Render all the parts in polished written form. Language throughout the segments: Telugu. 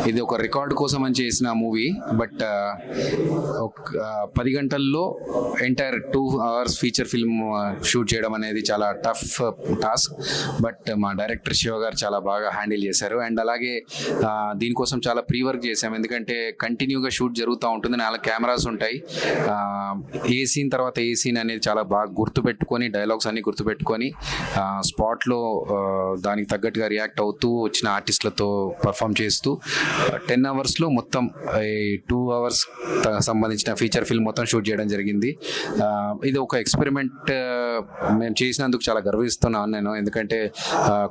ఇది ఒక రికార్డ్ కోసం అని చేసిన మూవీ. బట్ 10 గంటల్లో entire 2 hours feature film shoot చేయడం అనేది చాలా టఫ్ టాస్క్. బట్ మా డైరెక్టర్ శివ గారు చాలా బాగా హ్యాండిల్ చేశారు. అండ్ అలాగే దీనికోసం చాలా ప్రీ వర్క్ చేసాం, ఎందుకంటే కంటిన్యూగా షూట్ జరుగుతూ ఉంటుంది, 4 కెమెరాస్ ఉంటాయి. ఏ సీన్ తర్వాత ఏ సీన్ అనేది చాలా బాగా గుర్తుపెట్టుకొని, డైలాగ్స్ అన్ని గుర్తుపెట్టుకొని స్పాట్లో దానికి తగ్గట్టుగా రియాక్ట్ అవుతూ వచ్చిన ఆర్టిస్టులతో పర్ఫామ్ చేస్తూ 10 hours మొత్తం 2 hours సంబంధించిన ఫీచర్ ఫిల్మ్ మొత్తం షూట్ చేయడం జరిగింది. ఇది ఒక ఎక్స్పెరిమెంట్ మేము చేసినందుకు చాలా గర్విస్తున్నాను నేను, ఎందుకంటే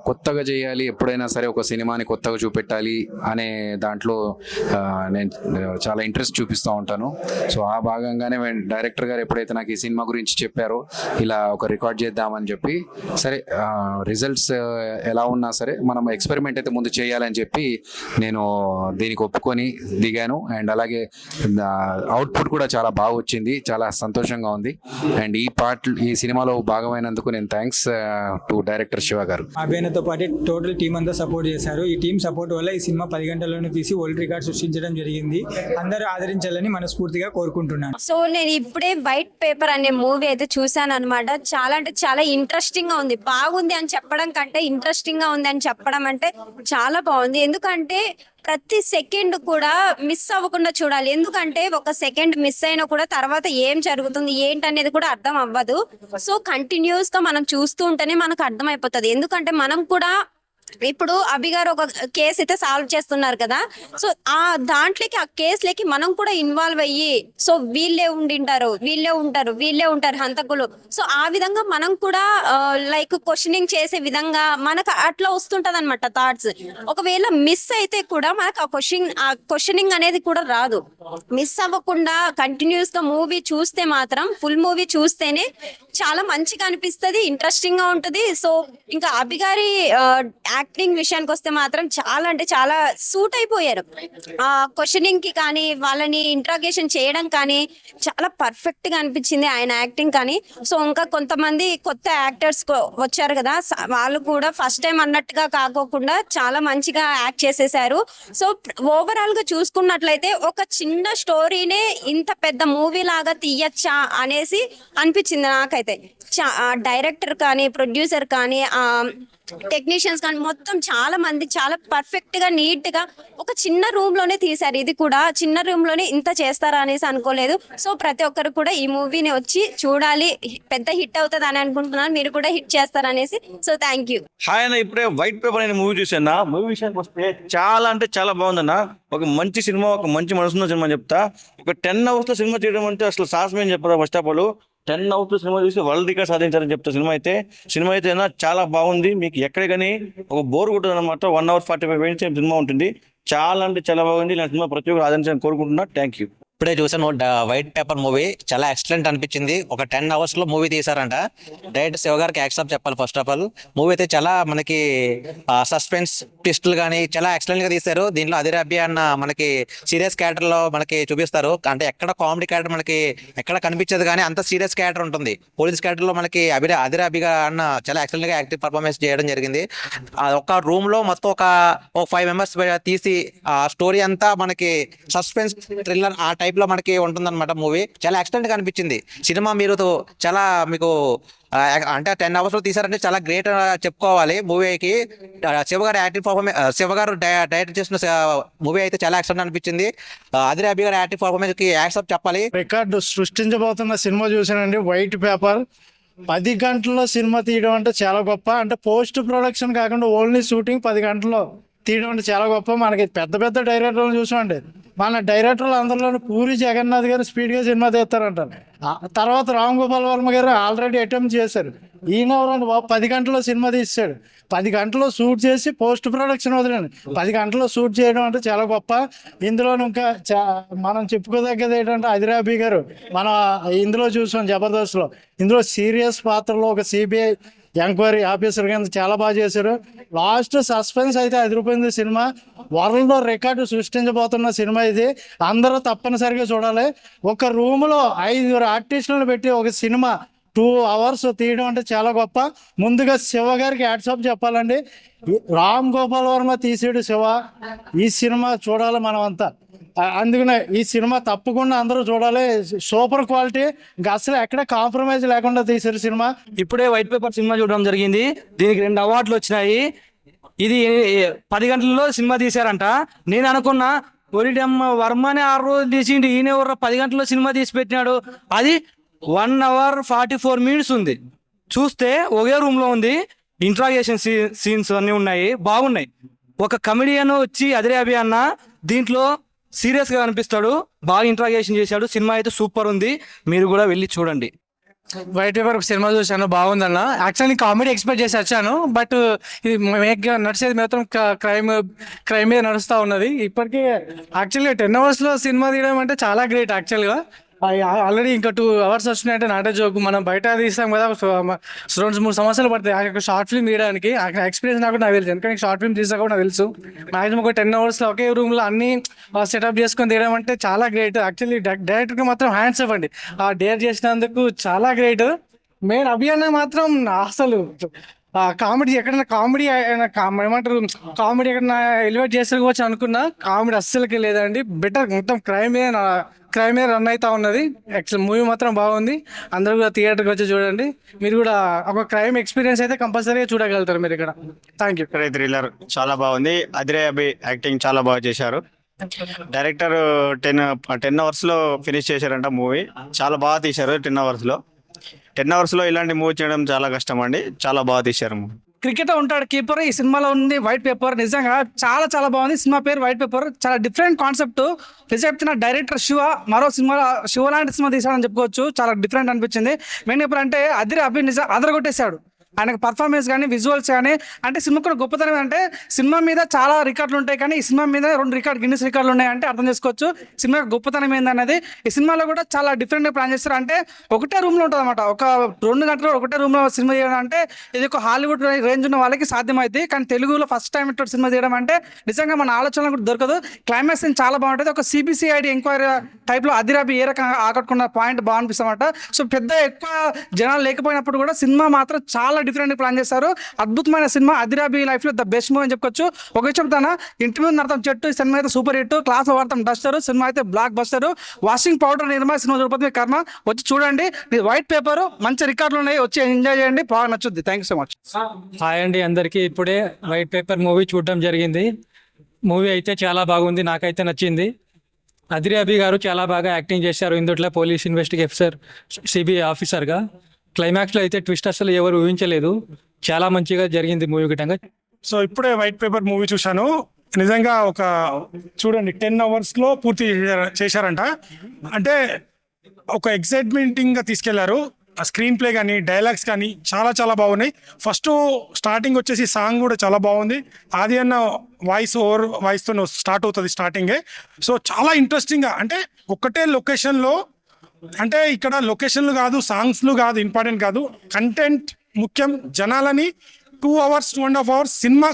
కొత్తగా చేయాలి, ఎప్పుడైనా సరే ఒక సినిమాని కొత్తగా చూపెట్టాలి అనే దాంట్లో నేను చాలా ఇంట్రెస్ట్ చూపిస్తూ ఉంటాను. సో ఆ భాగంగానే డైరెక్టర్ గారు ఎప్పుడైతే నాకు ఈ సినిమా గురించి చెప్పారో, ఇలా ఒక రికార్డ్ చేద్దామని చెప్పి, సరే రిజల్ట్స్ ఎలా ఉన్నా సరే మనం ఎక్స్పెరిమెంట్ అయితే ముందు చేయాలని చెప్పి నేను దీనికి ఒప్పుకొని దిగాను. అండ్ అలాగే అవుట్పుట్ కూడా చాలా బాగా వచ్చింది, చాలా సంతోషంగా ఉంది. అండ్ ఈ సినిమాలో భాగమైనందుకు నేను థ్యాంక్స్ టు డైరెక్టర్ శివ గారు. అభినయతో పాటు టోటల్ టీం అంతా సపోర్ట్ చేశారు. ఈ టీం సపోర్ట్ వల్ల ఈ సినిమా 10 గంటల్లోనే తీసి వరల్డ్ రికార్డ్ సృష్టించడం జరిగింది. అందరూ ఆదరించాలని మనస్ఫూర్తిగా కోరుకుంటున్నాను. సో నేను ఇప్పుడే వైట్ పేపర్ అనే మూవీ అయితే చూసాను అనమాట. చాలా అంటే చాలా ఇంట్రెస్టింగ్ గా ఉంది. బాగుంది అని చెప్పడం కంటే ఇంట్రెస్టింగ్ గా ఉంది అని చెప్పడం అంటే చాలా బాగుంది. ఎందుకంటే ప్రతి సెకండ్ కూడా మిస్ అవ్వకుండా చూడాలి. ఎందుకంటే ఒక సెకండ్ మిస్ అయినా కూడా తర్వాత ఏం జరుగుతుంది ఏంటనేది కూడా అర్థం అవ్వదు. సో కంటిన్యూస్ గా మనం చూస్తూ ఉంటేనే మనకు అర్థం అయిపోతుంది. ఎందుకంటే మనం కూడా ఇప్పుడు అభి గారు ఒక కేసు అయితే సాల్వ్ చేస్తున్నారు కదా, సో ఆ దాంట్లోకి ఆ కేసులకి మనం కూడా ఇన్వాల్వ్ అయ్యి, సో వీళ్ళే ఉంటారు హంతకులు, సో ఆ విధంగా మనం కూడా లైక్ క్వశ్చనింగ్ చేసే విధంగా మనకు అట్లా వస్తుంటది అనమాట థాట్స్. ఒకవేళ మిస్ అయితే కూడా మనకు ఆ క్వశ్చనింగ్ అనేది కూడా రాదు. మిస్ అవ్వకుండా కంటిన్యూస్ గా మూవీ చూస్తే మాత్రం, ఫుల్ మూవీ చూస్తేనే చాలా మంచిగా అనిపిస్తుంది, ఇంట్రెస్టింగ్ గా ఉంటది. సో ఇంకా అభి గారి యాక్టింగ్ విషయానికి వస్తే మాత్రం చాలా అంటే చాలా సూట్ అయిపోయారు. ఆ క్వశ్చనింగ్ కి కానీ, వాళ్ళని ఇంట్రాగేషన్ చేయడం కానీ చాలా పర్ఫెక్ట్ గా అనిపించింది ఆయన యాక్టింగ్ కానీ. సో ఇంకా కొంతమంది కొత్త యాక్టర్స్ వచ్చారు కదా, వాళ్ళు కూడా ఫస్ట్ టైం అన్నట్టుగా కాకోకుండా చాలా మంచిగా యాక్ట్ చేసేసారు. సో ఓవరాల్ గా చూసుకున్నట్లయితే ఒక చిన్న స్టోరీనే ఇంత పెద్ద మూవీ లాగా తీయచ్చా అనేసి అనిపించింది నాకైతే. డైరెక్టర్ కానీ, ప్రొడ్యూసర్ కానీ, టెక్నీషియన్స్ కానీ మొత్తం చాలా మంది చాలా పర్ఫెక్ట్ గా నీట్ గా ఒక చిన్న రూమ్ లోనే తీశారు. ఇది కూడా చిన్న రూమ్ లోనే ఇంత చేస్తారా అనేసి అనుకోలేదు. సో ప్రతి ఒక్కరు కూడా ఈ మూవీని వచ్చి చూడాలి, పెద్ద హిట్ అవుతుంది అని అనుకుంటున్నాను. మీరు కూడా హిట్ చేస్తారనేసి. So thank you. హాయ్ అన్న, ఇప్పుడే వైట్ పేపర్ అనే మూవీ చూసాను. మూవీ విషయానికి వస్తే చాలా అంటే చాలా బాగుందన్న. ఒక మంచి సినిమా, ఒక మంచి మనసున్న సినిమా చెప్తా. ఒక 10 hours లో సినిమా చేయడం అంటే అసలు సాహసమేం చెప్పరా. First of all 10 hours cinema చూసి వరల్డ్ రికార్డ్ సాధించారని చెప్తా. సినిమా అయితే చాలా బాగుంది. మీకు ఎక్కడ కానీ ఒక బోర్ కొట్టదు అనమాట. 1 hour 45 minutes సినిమా ఉంటుంది. చాలా అంటే చాలా బాగుంది. ఇలాంటి సినిమా ప్రతి ఒక్కరు ఆదరించాలని కోరుకుంటున్నా. Thank you. ఇప్పుడే చూసాను వైట్ పేపర్ మూవీ, చాలా ఎక్సలెంట్ అనిపించింది. ఒక 10 hours లో మూవీ తీసారంట. డైరెక్టర్ శివ గారికి యాక్సెప్ట్ చెప్పాలి. ఫస్ట్ ఆఫ్ ఆల్ మూవీ అయితే చాలా మనకి సస్పెన్స్ ట్విస్టులు కానీ చాలా ఎక్సలెంట్ గా తీశారు. దీంట్లో అదిరాబి అన్న మనకి సీరియస్ క్యారెక్టర్ లో మనకి చూపిస్తారు. అంటే ఎక్కడ కామెడీ క్యారెక్టర్ మనకి ఎక్కడ కనిపించదు, కానీ అంత సీరియస్ క్యారెక్టర్ ఉంటుంది. పోలీస్ క్యారెక్టర్ లో మనకి అదిరాబిగా అన్న చాలా ఎక్సలెంట్ గా యాక్టివ్ పర్ఫార్మెన్స్ చేయడం జరిగింది. ఒక రూమ్ లో మొత్తం ఒక 5 members తీసి ఆ స్టోరీ అంతా మనకి సస్పెన్స్ థ్రిల్లర్ ఆ టైప్ లో మనకి ఉంటుందన్నమాట. మూవీ చాలా ఎక్సలెంట్ గా అనిపించింది. సినిమా మీరు చాలా మీకు అంటే 10 hours లో తీసారంటే చాలా గ్రేట్ చెప్పుకోవాలి. మూవీకి శివ గారు యాక్టివ్ పర్ఫార్మెన్స్, శివ గారు డైరెక్ట్ చేసిన మూవీ అయితే చాలా ఎక్సలెంట్ అనిపించింది. అదిరాబి గారు యాక్టివ్ పర్ఫార్మెన్స్ కి యాక్సెప్ట్ చెప్పాలి. రికార్డు సృష్టించబోతున్న సినిమా చూసానండి, వైట్ పేపర్. 10 గంటల్లో సినిమా తీయడం అంటే చాలా గొప్ప. అంటే పోస్ట్ ప్రొడక్షన్ కాకుండా ఓన్లీ షూటింగ్ 10 గంటల్లో తీయడం అంటే చాలా గొప్ప. మనకి పెద్ద పెద్ద డైరెక్టర్లు చూసామండి, మన డైరెక్టర్లు అందరిలోనూ పూరి జగన్నాథ్ గారు స్పీడ్గా సినిమా తీస్తారంటారు. తర్వాత రామ్ గోపాల్ వర్మ గారు ఆల్రెడీ అటెంప్ట్ చేశారు. ఈయన ఎవరండి బాబు 10 గంటల్లో సినిమా తీసాడు. 10 గంటల్లో షూట్ చేసి పోస్ట్ ప్రొడక్షన్ వదిలేండి, 10 గంటల్లో షూట్ చేయడం అంటే చాలా గొప్ప. ఇందులో ఇంకా మనం చెప్పుకోదగ్గది ఏంటంటే అదిరాబి గారు మనం ఇందులో చూసాం జబర్దస్త్లో. ఇందులో సీరియస్ పాత్రలో ఒక సిబిఐ ఎంక్వైరీ ఆఫీసర్ కింద చాలా బాగా చేశారు. లాస్ట్ సస్పెన్స్ అయితే అదిరిపోయింది. సినిమా వరల్డ్ రికార్డు సృష్టించబోతున్న సినిమా ఇది. అందరూ తప్పనిసరిగా చూడాలి. ఒక రూమ్లో 5 ఆర్టిస్టులను పెట్టి ఒక సినిమా 2 hours తీయడం అంటే చాలా గొప్ప. ముందుగా శివ గారికి హ్యాట్సాప్ చెప్పాలండి. రామ్ గోపాల్ వర్మ తీసాడు శివ. ఈ సినిమా చూడాలి మనం అంతా. అందుకనే ఈ సినిమా తప్పకుండా అందరూ చూడాలి. సూపర్ క్వాలిటీ, ఇంకా అసలు ఎక్కడ కాంప్రమైజ్ లేకుండా తీసారు సినిమా. ఇప్పుడే వైట్ పేపర్ సినిమా చూడడం జరిగింది. దీనికి 2 అవార్డులు వచ్చినాయి. ఇది 10 గంటల్లో సినిమా తీశారంట. నేను అనుకున్నా ఒరిడమ్మ వర్మనే 6 రోజులు తీసిండి, ఈయన 10 గంటల్లో సినిమా తీసి పెట్టినాడు. అది 1 hour 44 minutes ఉంది. చూస్తే ఒకే రూమ్ లో ఉంది. ఇంట్రాగేషన్ సీన్స్ అన్ని ఉన్నాయి, బాగున్నాయి. ఒక కమెడియన్ వచ్చి అదిరే అభి అన్న దీంట్లో సీరియస్ గా అనిపిస్తాడు, బాగా ఇంట్రాగేషన్ చేశాడు. సినిమా అయితే సూపర్ ఉంది, మీరు కూడా వెళ్ళి చూడండి. వైట్ పేపర్ సినిమా చూశాను, బాగుందన్న. యాక్చువల్లీ కామెడీ ఎక్స్పెక్ట్ చేసి వచ్చాను, బట్ ఇది నడిచేది మాత్రం క్రైమ్ మీద నడుస్తూ ఉన్నది. ఇప్పటికీ యాక్చువల్గా 10 hours లో సినిమా తీయడం అంటే చాలా గ్రేట్. యాక్చువల్గా ఆల్రెడీ ఇంకా 2 hours వచ్చినాయంటే నాటే జోకు. మనం బయట తీస్తాం కదా, 2-3 సంవత్సరాలు పడతాయి ఒక షార్ట్ ఫిల్మ్ తీయడానికి. ఎక్స్పీరియన్స్ నాకు తెలుసు, ఎందుకంటే షార్ట్ ఫిల్మ్ తీసా కూడా నాకు తెలుసు. మాక్సిమం ఒక 10 hours లో ఒకే రూమ్ లో అన్ని సెటప్ చేసుకొని తీయడం అంటే చాలా గ్రేట్. యాక్చువల్లీ డైరెక్టర్ కి మాత్రం హ్యాండ్స్ ఇవ్వండి, ఆ డేర్ చేసినందుకు చాలా గ్రేట్. మెయిన్ అభియాన్ మాత్రం అసలు కామెడీ ఎక్కడైనా కామెడీ ఏమంటారు, కామెడీ ఎక్కడైనా ఎలివేట్ చేసుకోవచ్చు అనుకున్నా, కామెడీ అస్సలకి లేదండి. బెటర్, మొత్తం క్రైమే రన్ అవుతా ఉన్నది. యాక్చువల్ మూవీ మాత్రం బాగుంది. అందరూ కూడా థియేటర్కి వచ్చి చూడండి. మీరు కూడా ఒక క్రైమ్ ఎక్స్పీరియన్స్ అయితే కంపల్సరీగా చూడగలుగుతారు మీరు ఇక్కడ. Thank you. థ్రిల్లర్ చాలా బాగుంది. అదిరే అభి యాక్టింగ్ చాలా బాగా చేశారు. డైరెక్టర్ 10 hours లో ఫినిష్ చేశారంట మూవీ. చాలా బాగా తీశారు. 10 hours లో 10 hours లో ఇలాంటి మూవీ చేయడం చాలా కష్టం అండి. చాలా బాగా తీశారు. క్రికెటర్ ఉంటాడు కీపర్, ఈ సినిమాలో ఉంది వైట్ పేపర్. నిజంగా చాలా చాలా బాగుంది. సినిమా పేరు వైట్ పేపర్, చాలా డిఫరెంట్ కాన్సెప్ట్. నిజం చెప్తున్న డైరెక్టర్ శివ మరో సినిమాలో శివ లాంటి సినిమా తీసాడని చెప్పుకోవచ్చు. చాలా డిఫరెంట్ అనిపించింది. మెయిన్ ఇప్పుడు అంటే అదిరే అభి నిజం అదరగొట్టేశాడు. ఆయనకు పర్ఫార్మెన్స్ కానీ విజువల్స్ కానీ, అంటే సినిమా కూడా గొప్పతనం అంటే సినిమా మీద చాలా రికార్డులు ఉంటాయి, కానీ ఈ సినిమా మీద 2 గిన్నిస్ రికార్డులు ఉన్నాయంటే అర్థం చేసుకోవచ్చు సినిమా గొప్పతనం ఏందనేది. ఈ సినిమాలో కూడా చాలా డిఫరెంట్గా ప్లాన్ చేస్తారు. అంటే ఒకటే రూమ్లో ఉంటుంది అనమాట. ఒక 2 గంటలు ఒకటే రూమ్లో సినిమా చేయడం అంటే ఇది ఒక హాలీవుడ్ రేంజ్ ఉన్న వాళ్ళకి సాధ్యమైంది. కానీ తెలుగులో ఫస్ట్ టైం ఇట్లా సినిమా తీయడం అంటే నిజంగా మన ఆలోచన కూడా దొరకదు. క్లైమాక్స్ చాలా బాగుంటుంది. ఒక సిబిసిఐడి ఎంక్వైరీ టైప్లో అదిరాబి ఏ రకంగా ఆకట్టుకున్న పాయింట్ బాగా అనిపిస్తామట. సో ఎక్కువ జనాలు లేకపోయినప్పుడు కూడా సినిమా మాత్రం చాలా డిఫరెంట్ ప్లాన్ చేశారు. అద్భుతమైన సినిమా. అదిరాబి లైఫ్ లో ద బెస్ట్ మూవీ అని చెప్పుకోవచ్చు. ఒక చెప్తానా, ఇంటి మీద నడతాం చెట్టు సినిమా అయితే సూపర్ హిట్, క్లాస్ లో వాడతాం డస్టర్ సినిమా అయితే బ్లాక్ బస్టర్, వాషింగ్ పౌడర్ నిర్మా సినిమా చూడకపోతే కర్మ. వచ్చి చూడండి. వైట్ పేపర్ మంచి రికార్డులు ఉన్నాయి, వచ్చి ఎంజాయ్ చేయండి, బాగా నచ్చుద్ది. Thank you so much. Hi అండి అందరికీ. ఇప్పుడే వైట్ పేపర్ మూవీ చూడడం జరిగింది. మూవీ అయితే చాలా బాగుంది, నాకైతే నచ్చింది. అదిరే అభి గారు చాలా బాగా యాక్టింగ్ చేశారు ఇందుట్లో పోలీస్ ఇన్వెస్టిగేటర్ సిబిఐ ఆఫీసర్గా. క్లైమాక్స్లో అయితే ట్విస్ట్ అసలు ఎవరు ఊహించలేదు. చాలా మంచిగా జరిగింది మూవీ గిట్టంగా. సో ఇప్పుడే వైట్ పేపర్ మూవీ చూశాను. నిజంగా ఒక చూడండి 10 hours లో పూర్తి చేశారంట. అంటే ఒక ఎక్సైట్మెంటింగ్ గా తీసుకెళ్లారు. ఆ స్క్రీన్ ప్లే కానీ డైలాగ్స్ కానీ చాలా చాలా బాగున్నాయి. ఫస్ట్ స్టార్టింగ్ వచ్చేసి సాంగ్ కూడా చాలా బాగుంది. ఆది అన్న వాయిస్తో స్టార్ట్ అవుతుంది స్టార్టింగే. సో చాలా ఇంట్రెస్టింగ్గా, అంటే ఒకటే లొకేషన్లో, అంటే ఇక్కడ లొకేషన్లు కాదు, సాంగ్స్లు కాదు ఇంపార్టెంట్ కాదు, కంటెంట్ ముఖ్యం. జనాలని 2 hours 2.5 hours సినిమా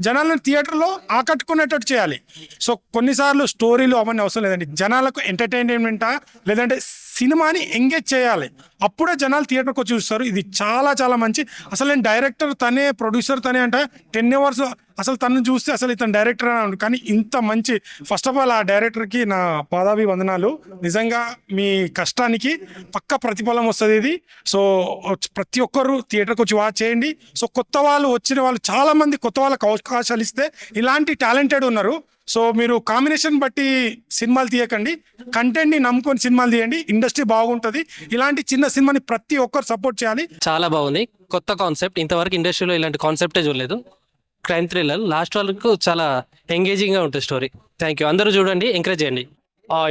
జనాలను థియేటర్లో ఆకట్టుకునేటట్టు చేయాలి. సో కొన్నిసార్లు స్టోరీలు అవన్నీ అవసరం లేదండి, జనాలకు ఎంటర్టైన్మెంటా లేదంటే సినిమాని ఎంగేజ్ చేయాలి, అప్పుడే జనాలు థియేటర్కి వచ్చి చూస్తారు. ఇది చాలా చాలా మంచి. అసలు నేను డైరెక్టర్ తనే, ప్రొడ్యూసర్ తనే అంటే 10 hours అసలు తను చూస్తే అసలు ఇతను డైరెక్టర్ అని, కానీ ఇంత మంచి. ఫస్ట్ ఆఫ్ ఆల్ ఆ డైరెక్టర్కి నా పాదాభివందనాలు. నిజంగా మీ కష్టానికి పక్క ప్రతిఫలం వస్తుంది ఇది. సో ప్రతి ఒక్కరు థియేటర్కి వచ్చి వాచ్ చేయండి. సో కొత్త వాళ్ళు వచ్చిన వాళ్ళు చాలా మంది కొత్త వాళ్ళకి అవకాశాలు ఇస్తే ఇలాంటి టాలెంటెడ్ ఉన్నారు. సో మీరు కాంబినేషన్ బట్టి సినిమాలు తీయకండి, కంటెంట్ని నమ్ముకొని సినిమాలు తీయండి, ఇండస్ట్రీ బాగుంటుంది. ఇలాంటి చిన్న సినిమాని ప్రతి ఒక్కరు సపోర్ట్ చేయాలి. చాలా బాగుంది, కొత్త కాన్సెప్ట్. ఇంతవరకు ఇండస్ట్రీలో ఇలాంటి కాన్సెప్టే చూడలేదు. క్రైమ్ థ్రిల్లర్ లాస్ట్ వరకు చాలా ఎంగేజింగ్గా ఉంటుంది స్టోరీ. Thank you. అందరూ చూడండి, ఎంకరేజ్ చేయండి.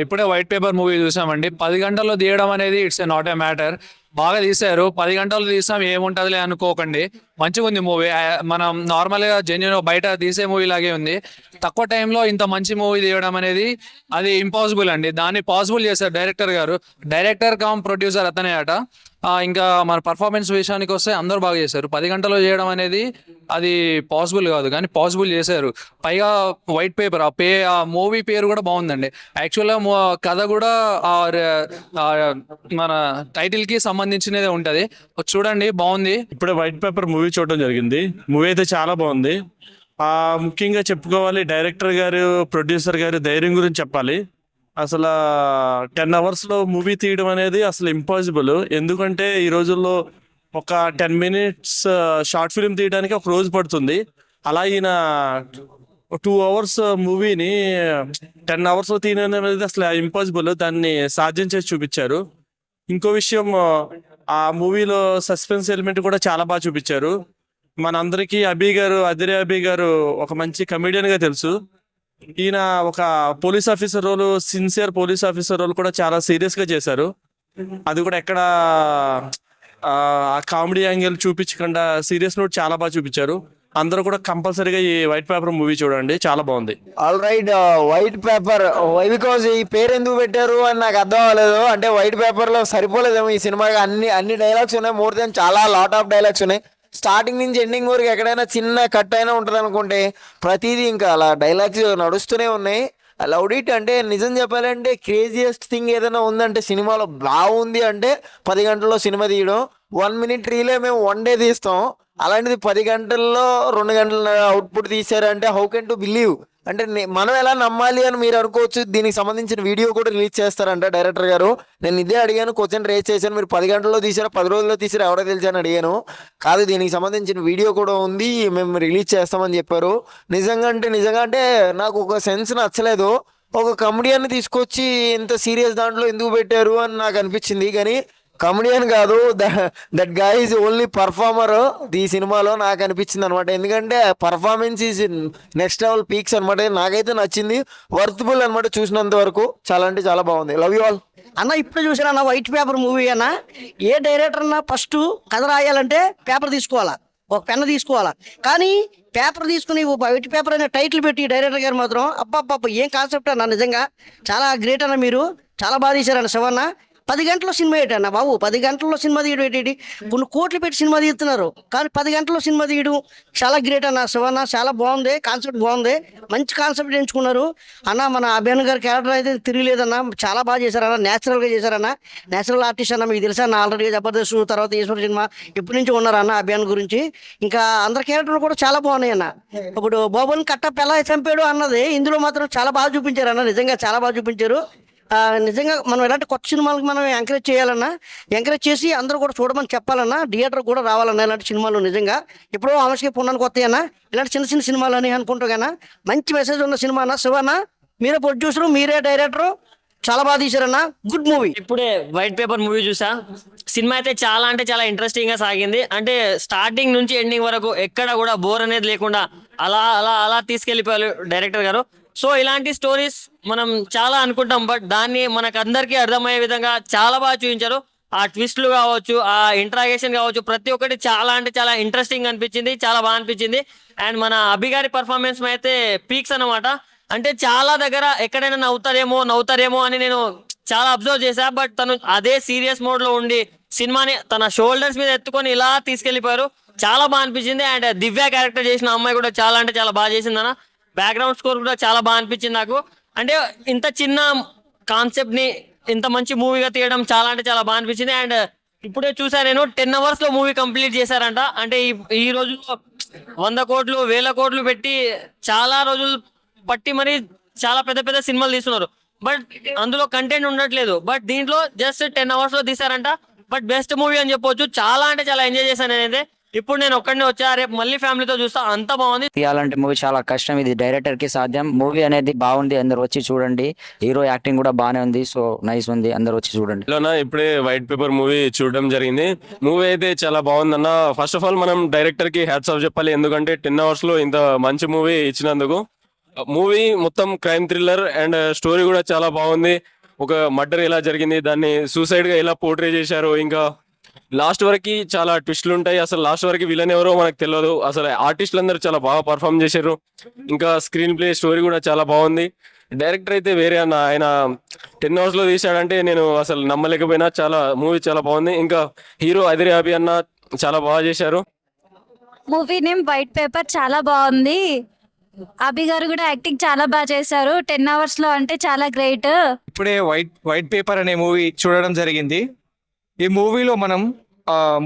ఇప్పుడే వైట్ పేపర్ మూవీ చూసామండి. 10 గంటల్లో తీయడం అనేది ఇట్స్ నాట్ ఏ మ్యాటర్. బాగా తీశారు. 10 గంటలు తీసాం ఏముంటుందిలే అనుకోకండి, మంచిగా ఉంది మూవీ. మనం నార్మల్గా జెన్యున్ బయట తీసే మూవీ లాగే ఉంది. తక్కువ టైంలో ఇంత మంచి మూవీ తీయడం అనేది అది ఇంపాసిబుల్ అండి. దాన్ని పాసిబుల్ చేశారు డైరెక్టర్ గారు. డైరెక్టర్ కమ్ ప్రొడ్యూసర్ అతనే అట. ఇంకా మన పర్ఫార్మెన్స్ విషయానికి వస్తే అందరూ బాగా చేశారు. 10 గంటల్లో చేయడం అనేది అది పాసిబుల్ కాదు, కానీ పాసిబుల్ చేశారు. పైగా వైట్ పేపర్ ఆ మూవీ పేరు కూడా బాగుందండి. యాక్చువల్గా కథ కూడా మన టైటిల్కి సంబంధించినదే ఉంటుంది. చూడండి, బాగుంది. ఇప్పుడే వైట్ పేపర్ మూవీ చూడడం జరిగింది. మూవీ అయితే చాలా బాగుంది. ముఖ్యంగా చెప్పుకోవాలి, డైరెక్టర్ గారు, ప్రొడ్యూసర్ గారు ధైర్యం గురించి చెప్పాలి. అసలు 10 అవర్స్లో మూవీ తీయడం అనేది అసలు ఇంపాసిబుల్. ఎందుకంటే ఈ రోజుల్లో ఒక 10 minutes షార్ట్ ఫిల్మ్ తీయడానికి ఒక రోజు పడుతుంది. అలా ఈయన 2 hours మూవీని 10 అవర్స్లో తీయడం అనేది అసలు ఇంపాసిబుల్. దాన్ని సాధ్యం చేసి చూపించారు. ఇంకో విషయం, ఆ మూవీలో సస్పెన్స్ ఎలిమెంట్ కూడా చాలా బాగా చూపించారు. మనందరికీ అదిరే అభి గారు ఒక మంచి కమెడియన్ గా తెలుసు. ఈయన ఒక police officer role, sincere police officer role కూడా చాలా సీరియస్ గా చేశారు. అది కూడా ఎక్కడ ఆ కామెడీ యాంగిల్ చూపించకుండా సీరియస్ నోట్ చాలా బాగా చూపించారు. అందరూ కూడా కంపల్సరీగా ఈ వైట్ పేపర్ మూవీ చూడండి, చాలా బాగుంది. All right, white paper why because ఈ పేరు ఎందుకు పెట్టారు అని నాకు అర్థం అవ్వలేదు. అంటే వైట్ పేపర్ లో సరిపోలేదేమో ఈ సినిమాకి. అన్ని డైలాగ్స్ ఉన్నాయి, మోర్ దెన్ చాలా లాట్ ఆఫ్ డైలాగ్స్ ఉన్నాయి. స్టార్టింగ్ నుంచి ఎండింగ్ వరకు ఎక్కడైనా చిన్న కట్ అయినా ఉంటుంది అనుకుంటే ప్రతిదీ ఇంకా అలా డైలాగ్స్ నడుస్తూనే ఉన్నాయి. Loved it. అంటే నిజం చెప్పాలంటే క్రేజియస్ట్ థింగ్ ఏదైనా ఉందంటే సినిమాలో బాగుంది అంటే 10 గంటల్లో సినిమా తీయడం. 1 minute రీలే మేము 1 day తీస్తాం, అలాంటిది 10 గంటల్లో 2 గంటల అవుట్పుట్ తీసారంటే హౌ కెన్ టు బిలీవ్. అంటే మనం ఎలా నమ్మాలి అని మీరు అనుకోవచ్చు. దీనికి సంబంధించిన వీడియో కూడా రిలీజ్ చేస్తారంట డైరెక్టర్ గారు. నేను ఇదే అడిగాను, క్వశ్చన్ రేస్ చేశాను, మీరు 10 గంటల్లో తీసారా 10 రోజుల్లో తీసారా ఎవరో తెలుసా అని అడిగాను. కాదు, దీనికి సంబంధించిన వీడియో కూడా ఉంది, మేము రిలీజ్ చేస్తామని చెప్పారు. నిజంగా అంటే నాకు ఒక సెన్స్ నచ్చలేదు. ఒక కమెడియన్ తీసుకొచ్చి ఇంత సీరియస్ దాంట్లో ఎందుకు పెట్టారు అని నాకు అనిపించింది. కానీ కమెడియన్ కాదు, that guy is only performer ఈ సినిమాలో నాకు అనిపించింది అనమాట. ఎందుకంటే performance is next level peaks అనమాట. నాకైతే నచ్చింది, వర్త్బుల్ అనమాట. చూసినంత వరకు చాలా అంటే చాలా బాగుంది. Love you all. అన్న ఇప్పుడు చూసాను అన్న వైట్ పేపర్ మూవీ అన్న. ఏ డైరెక్టర్ అన్న ఫస్ట్ కథ రాయాలంటే పేపర్ తీసుకోవాలా, ఒక పెన్ను తీసుకోవాలా. కానీ పేపర్ తీసుకుని వైట్ పేపర్ అనే టైటిల్ పెట్టి డైరెక్టర్ గారు మాత్రం అబ్బా ఏం కాన్సెప్ట్ అన్న. నిజంగా చాలా గ్రేట్ అన్న, మీరు చాలా బాగా తీశారన్న శివన్న. 10 గంటల్లో సినిమా ఏంటన్న బాబు, 10 గంటల్లో సినిమా తీయడం ఏంటి? కొన్ని కోట్లు పెట్టి సినిమా తీస్తున్నారు, కానీ 10 గంటల్లో సినిమా తీయడం చాలా గ్రేట్ అన్న. శివన్న చాలా బాగుంది, కాన్సెప్ట్ బాగుంది, మంచి కాన్సెప్ట్ ఎంచుకున్నారు అన్న. మన అభియాన్ గారి క్యారెక్టర్ అయితే తిరిగిలేదన్న, చాలా బాగా చేశారన్న, న్యాచురల్గా చేశారన్న. న్యాచురల్ ఆర్టిస్ట్ అన్న, మీకు తెలుసా అన్న. ఆల్రెడీ జబర్దస్త్ తర్వాత ఈశ్వర్ సినిమా ఎప్పటి నుంచి ఉన్నారన్న అభియాన్ గురించి. ఇంకా అందరి క్యారెక్టర్లు కూడా చాలా బాగున్నాయి అన్న. ఇప్పుడు బాబుని కట్టప్ప ఎలా చంపాడు అన్నది ఇందులో మాత్రం చాలా బాగా చూపించారు అన్న. నిజంగా చాలా బాగా చూపించారు. నిజంగా మనం ఇలాంటి కొత్త సినిమాలకు మనం ఎంకరేజ్ చేయాలన్నా, ఎంకరేజ్ చేసి అందరూ కూడా చూడమని చెప్పాలన్నా, థియేటర్ కూడా రావాలన్నా ఇలాంటి సినిమాలు. నిజంగా ఇప్పుడు ఆమెకి పున్నానికి వస్తాయి అన్న ఇలాంటి చిన్న చిన్న సినిమాలు అని అనుకుంటా కన్నా. మంచి మెసేజ్ ఉన్న సినిమా అన్న. శివన్న మీరే ప్రొడ్యూసరు, మీరే డైరెక్టరు, చాలా బాగా తీశారన్న. Good movie. ఇప్పుడే వైట్ పేపర్ మూవీ చూసా. సినిమా అయితే చాలా అంటే చాలా ఇంట్రెస్టింగ్ గా సాగింది. అంటే స్టార్టింగ్ నుంచి ఎండింగ్ వరకు ఎక్కడ కూడా బోర్ అనేది లేకుండా అలా అలా అలా తీసుకెళ్లిపోయారు డైరెక్టర్ గారు. సో ఇలాంటి స్టోరీస్ మనం చాలా అనుకుంటాం, బట్ దాన్ని మనకు అందరికీ అర్థమయ్యే విధంగా చాలా బాగా చూపించారు. ఆ ట్విస్ట్లు కావచ్చు, ఆ ఇంట్రాగేషన్ కావచ్చు, ప్రతి ఒక్కటి చాలా అంటే చాలా ఇంట్రెస్టింగ్ అనిపించింది, చాలా బాగా అనిపించింది. అండ్ మన అభి గారి పర్ఫార్మెన్స్ అయితే పీక్స్ అన్నమాట. అంటే చాలా దగ్గర ఎక్కడైనా నవ్వుతారేమో అని నేను చాలా అబ్జర్వ్ చేశా, బట్ తను అదే సీరియస్ మోడ్ లో ఉండి సినిమాని తన షోల్డర్స్ మీద ఎత్తుకొని ఇలా తీసుకెళ్లిపోయారు. చాలా బాగా అనిపించింది. అండ్ దివ్య క్యారెక్టర్ చేసిన అమ్మాయి కూడా చాలా అంటే చాలా బాగా చేసిందన్న. బ్యాక్గ్రౌండ్ స్కోర్ కూడా చాలా బాగా అనిపించింది నాకు. అంటే ఇంత చిన్న కాన్సెప్ట్ ని ఇంత మంచి మూవీగా తీయడం చాలా అంటే చాలా బాగా అనిపించింది. అండ్ ఇప్పుడే చూసా నేను 10 hours లో మూవీ కంప్లీట్ చేశారంట. అంటే ఈ రోజుల్లో 100 కోట్లు 1000 కోట్లు పెట్టి చాలా రోజులు పట్టి మరి చాలా పెద్ద పెద్ద సినిమాలు తీస్తున్నారు, బట్ అందులో కంటెంట్ ఉండట్లేదు. బట్ దీంట్లో జస్ట్ 10 hours లో తీసారంట. బట్ బెస్ట్ మూవీ అని చెప్పొచ్చు. చాలా అంటే చాలా ఎంజాయ్ చేశాను నేనైతే. ఇప్పుడు నేను ఒక్కడినే వచ్చా, రేపు మళ్ళీ ఫ్యామిలీతో చూస్తా. అంత బాగుంది. తీయాలంటే మూవీ చాలా కష్టం, ఇది డైరెక్టర్ కి సాధ్యం. మూవీ అనేది బాగుంది, అందరు వచ్చి చూడండి. హీరో యాక్టింగ్ కూడా బాగానే ఉంది, సో నైస్ ఉంది, అందరు వచ్చి చూడండి. ఇప్పుడే వైట్ పేపర్ మూవీ చూడడం జరిగింది. మూవీ అయితే చాలా బాగుందన్న. ఫస్ట్ ఆఫ్ ఆల్ మనం డైరెక్టర్ కి హ్యాట్స్ ఆఫ్ చెప్పాలి, ఎందుకంటే 10 hours లో ఇంత మంచి మూవీ ఇచ్చినందుకు. మూవీ మొత్తం క్రైమ్ థ్రిల్లర్ అండ్ స్టోరీ కూడా చాలా బాగుంది. ఒక మర్డర్ ఎలా జరిగింది, దాన్ని సూసైడ్ గా ఎలా పోర్ట్రే చేశారు, ఇంకా లాస్ట్ వరకు చాలా ట్విస్ట్లు ఉంటాయి. అసలు లాస్ట్ వరకు విలన్ ఎవరో మనకు తెలియదు. అసలు ఆర్టిస్టులు అందరూ చాలా బాగా పర్ఫామ్ చేశారు. ఇంకా స్క్రీన్ ప్లే స్టోరీ కూడా చాలా బాగుంది. డైరెక్టర్ అయితే వేరే అన్న. ఆయన 10 అవర్స్ లో తీశాడంటే నేను అసలు నమ్మలేకపోయినా. చాలా మూవీ చాలా బాగుంది. ఇంకా హీరో అదిరే అభి అన్న చాలా బాగా చేశారు. మూవీ నేమ్ వైట్ పేపర్ చాలా బాగుంది. అభి గారు కూడా యాక్టింగ్ చాలా బాగా చేశారు. 10 అవర్స్ లో అంటే చాలా గ్రేట్. ఇప్పుడే వైట్ పేపర్ అనే మూవీ చూడడం జరిగింది. ఈ మూవీలో మనం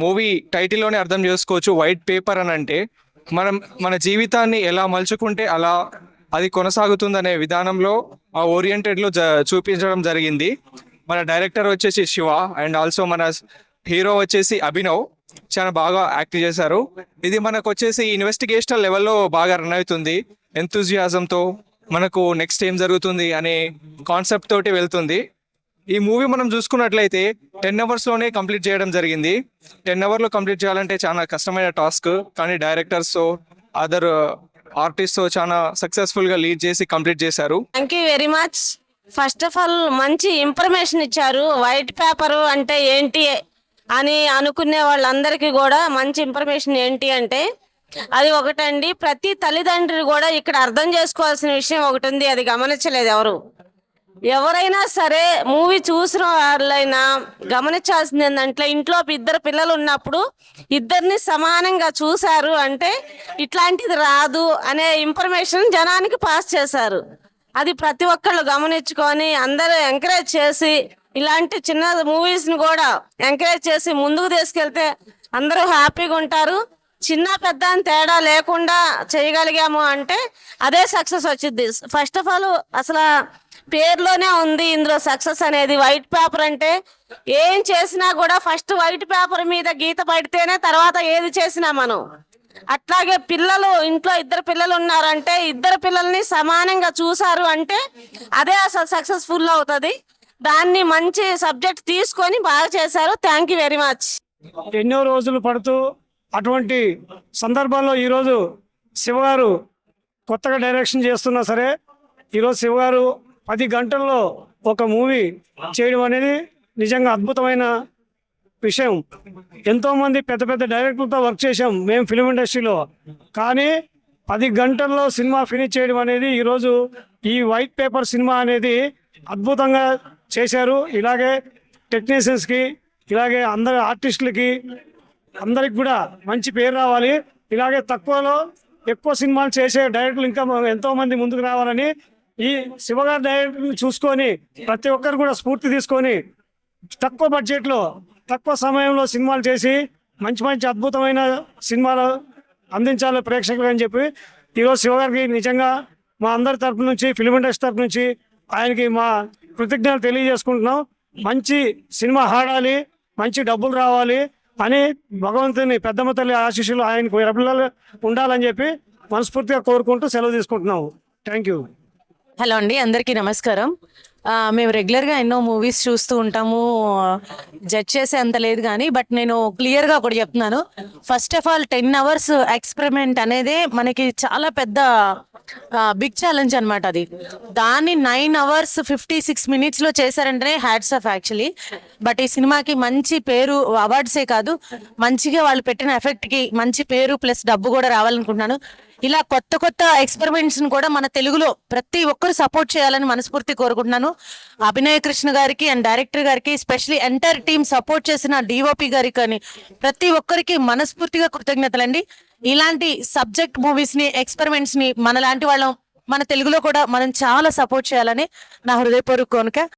మూవీ టైటిల్లోనే అర్థం చేసుకోవచ్చు. వైట్ పేపర్ అని అంటే మనం మన జీవితాన్ని ఎలా మలుచుకుంటే అలా అది కొనసాగుతుందనే విధానంలో ఆ ఓరియంటెడ్లో చూపించడం జరిగింది. మన డైరెక్టర్ వచ్చేసి శివ అండ్ ఆల్సో మన హీరో వచ్చేసి అభినవ్ చాలా బాగా యాక్ట్ చేశారు. ఇది మనకు వచ్చేసి ఇన్వెస్టిగేషనల్ లెవెల్లో బాగా రన్ అవుతుంది. ఎంతూజియాజంతో మనకు నెక్స్ట్ ఏం జరుగుతుంది అనే కాన్సెప్ట్ తోటి వెళ్తుంది. ఈ మూవీ మనం చూసుకున్నట్లయితే 10 అవర్స్లోనే కంప్లీట్ చేయడం జరిగింది. 10 అవర్లో కంప్లీట్ చేయాలంటే చాలా కష్టమైన టాస్క్, కానీ డైరెక్టర్స్ అదర్ ఆర్టిస్ట్ చాలా సక్సెస్ఫుల్గా లీడ్ చేసి కంప్లీట్ చేశారు. Thank you very much. First of all మంచి ఇన్ఫర్మేషన్ ఇచ్చారు. వైట్ పేపర్ అంటే ఏంటి అని అనుకునే వాళ్ళందరికీ కూడా మంచి ఇన్ఫర్మేషన్ ఏంటి అంటే అది ఒకటండి. ప్రతి తల్లిదండ్రులు కూడా ఇక్కడ అర్థం చేసుకోవాల్సిన విషయం ఒకటి ఉంది, అది గమనించలేదు ఎవరు. ఎవరైనా సరే మూవీ చూసిన వాళ్ళైనా గమనించాల్సింది ఏంటంటే ఇంట్లో 2 పిల్లలు ఉన్నప్పుడు ఇద్దరిని సమానంగా చూశారు అంటే ఇట్లాంటిది రాదు అనే ఇన్ఫర్మేషన్ జనానికి పాస్ చేశారు. అది ప్రతి ఒక్కళ్ళు గమనించుకొని అందరూ ఎంకరేజ్ చేసి ఇలాంటి చిన్న మూవీస్ ని కూడా ఎంకరేజ్ చేసి ముందుకు తీసుకెళ్తే అందరూ హ్యాపీగా ఉంటారు. చిన్న పెద్ద అని తేడా లేకుండా చేయగలిగాము అంటే అదే సక్సెస్ వచ్చింది. ఫస్ట్ ఆఫ్ ఆల్ అసలు పేరులోనే ఉంది ఇందులో సక్సెస్ అనేది. వైట్ పేపర్ అంటే ఏం చేసినా కూడా ఫస్ట్ వైట్ పేపర్ మీద గీత పడితేనే తర్వాత ఏది చేసినా మనం. అట్లాగే పిల్లలు ఇంట్లో 2 పిల్లలు ఉన్నారంటే 2 పిల్లల్ని సమానంగా చూసారు అంటే అదే అసలు సక్సెస్ఫుల్ అవుతుంది. దాన్ని మంచి సబ్జెక్ట్ తీసుకొని బాగా చేశారు. Thank you very much. ఎన్నో రోజులు పడుతూ అటువంటి సందర్భాల్లో ఈరోజు శివగారు కొత్తగా డైరెక్షన్ చేస్తున్నా సరే ఈరోజు శివగారు 10 గంటల్లో ఒక మూవీ చేయడం అనేది నిజంగా అద్భుతమైన విషయం. ఎంతోమంది పెద్ద పెద్ద డైరెక్టర్లతో వర్క్ చేశాం మేము ఫిలిం ఇండస్ట్రీలో, కానీ 10 గంటల్లో సినిమా ఫినిష్ చేయడం అనేది ఈరోజు ఈ వైట్ పేపర్ సినిమా అనేది అద్భుతంగా చేశారు. ఇలాగే టెక్నీషియన్స్కి ఇలాగే అందరి ఆర్టిస్టులకి అందరికి కూడా మంచి పేరు రావాలి. ఇలాగే తక్కువలో ఎక్కువ సినిమాలు చేసే డైరెక్టర్లు ఇంకా ఎంతోమంది ముందుకు రావాలని ఈ శివగారి డైరెక్టర్ని చూసుకొని ప్రతి ఒక్కరు కూడా స్ఫూర్తి తీసుకొని తక్కువ బడ్జెట్లో తక్కువ సమయంలో సినిమాలు చేసి మంచి మంచి అద్భుతమైన సినిమాలు అందించాలి ప్రేక్షకులు అని చెప్పి ఈరోజు శివగారికి నిజంగా మా అందరి తరపు నుంచి ఫిలిం ఇండస్ట్రీ తరపు నుంచి ఆయనకి మా కృతజ్ఞతలు తెలియజేసుకుంటున్నాం. మంచి సినిమా ఆడాలి, మంచి డబ్బులు రావాలి అని భగవంతుని పెద్దమ్మ తల్లి ఆశీస్సులు ఆయనకు పిల్లలు ఉండాలని చెప్పి మనస్ఫూర్తిగా కోరుకుంటూ సెలవు తీసుకుంటున్నాము. Thank you. హలో అండి, అందరికీ నమస్కారం. మేము రెగ్యులర్గా ఎన్నో మూవీస్ చూస్తూ ఉంటాము, జడ్జ్ చేసే అంత లేదు కానీ బట్ నేను క్లియర్గా ఒకటి చెప్తున్నాను. First of all 10 hours experiment అనేది మనకి చాలా పెద్ద బిగ్ ఛాలెంజ్ అనమాట. అది దాన్ని 9 అవర్స్ 56 మినిట్స్లో చేశారంటేనే హ్యాట్స్ ఆఫ్ యాక్చువల్లీ. బట్ ఈ సినిమాకి మంచి పేరు, అవార్డ్సే కాదు మంచిగా వాళ్ళు పెట్టిన ఎఫెక్ట్కి మంచి పేరు ప్లస్ డబ్బు కూడా రావాలనుకుంటున్నాను. ఇలా కొత్త కొత్త ఎక్స్పెరిమెంట్స్ కూడా మన తెలుగులో ప్రతి ఒక్కరు సపోర్ట్ చేయాలని మనస్ఫూర్తి కోరుకుంటున్నాను. అభినయ్ కృష్ణ గారికి అండ్ డైరెక్టర్ గారికి, స్పెషల్లీ ఎంటైర్ టీమ్ సపోర్ట్ చేసిన డిఓపి గారికి కానీ ప్రతి ఒక్కరికి మనస్ఫూర్తిగా కృతజ్ఞతలండి. ఇలాంటి సబ్జెక్ట్ మూవీస్ ని, ఎక్స్పెరిమెంట్స్ ని మనలాంటి వాళ్ళం మన తెలుగులో కూడా మనం చాలా సపోర్ట్ చేయాలని నా హృదయపూర్వక కోరిక.